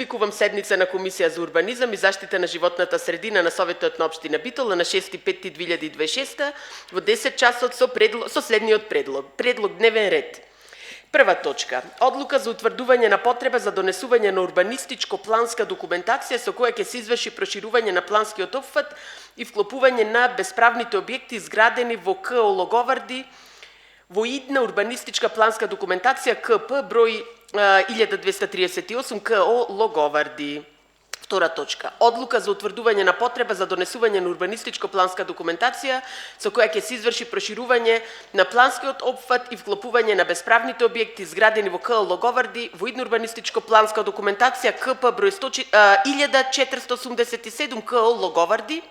Викувам седница на Комисија за урбанизам и заштита на животната средина на Советот на општина Битола на 6.5.2026 во 10 часот со следниот предлог. Предлог дневен ред. Прва точка. Одлука за утврдување на потреба за донесување на урбанистичко-планска документација со која ќе се изврши проширување на планскиот опфат и вклопување на бесправните објекти изградени во КО Логоварди во идна урбанистичка планска документација КП број 1238 КО Логоварди. Втора точка. Одлука за утврдување на потреба за донесување на урбанистичко-планска документација со која ќе се изврши проширување на планскиот опфат и вклопување на бесправните објекти изградени во КО Логоварди во идна урбанистичко-планска документација КП број 1487 КО Логоварди.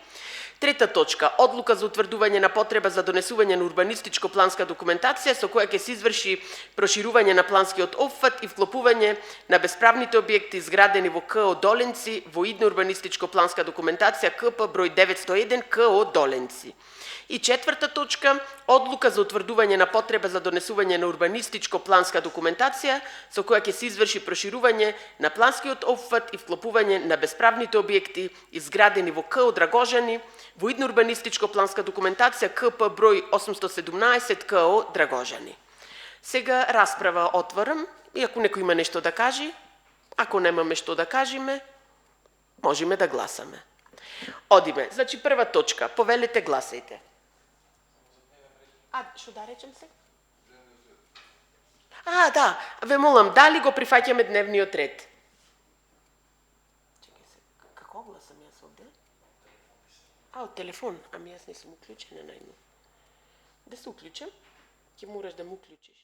Трета точка. Одлука за утврдување на потреба за донесување на урбанистичко-планска документација со која ќе се изврши проширување на планскиот опфат и вклопување на бесправните објекти изградени во КО Доленци во идна урбанистичко-планска документација КП број 901 КО Доленци. И четврта точка. Одлука за утврдување на потреба за донесување на урбанистичко-планска документација со која ќе се изврши проширување на планскиот опфат и вклопување на бесправните објекти изградени во КО Драгожани во идна урбанистичко-планска документација КП број 817 КО Драгожани. Сега расправа отворам и ако некој има нешто да каже, ако немаме што да кажеме, можеме да гласаме. Одиме. Значи прва точка. Повелете, гласајте. Што да речем се? Да. Ве молам, дали го прифаќаме дневниот ред? Чекај се, како гласам јас овде? Од телефон. Ами јас не сум уклучена најно. Да се уклучам? Ќе мораш да му уклучиш.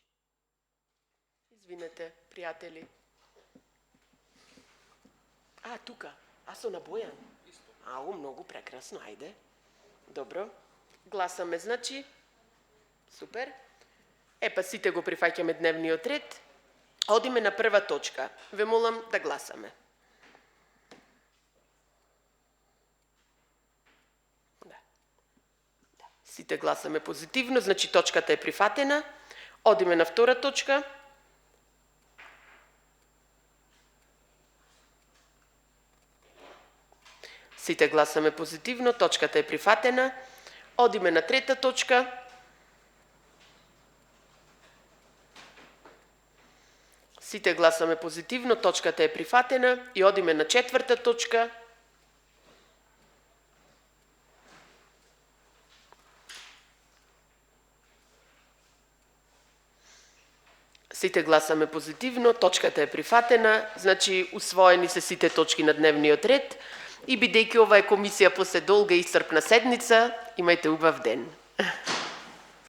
Извинете, пријатели. Тука. Со набојан. Многу прекрасно, ајде. Добро. Гласаме, значи. Супер. Па сите го прифаќаме дневниот ред. Одиме на прва точка. Ве молам да гласаме. Сите гласаме позитивно, значи точката е прифатена. Одиме на втора точка. Сите гласаме позитивно, точката е прифатена. Одиме на трета точка. Сите гласаме позитивно, точката е прифатена. И одиме на четврта точка. Сите гласаме позитивно, точката е прифатена. Значи, усвоени се сите точки на дневниот ред. И бидејќи ова е комисија после долга и исцрпна седница, имајте убав ден.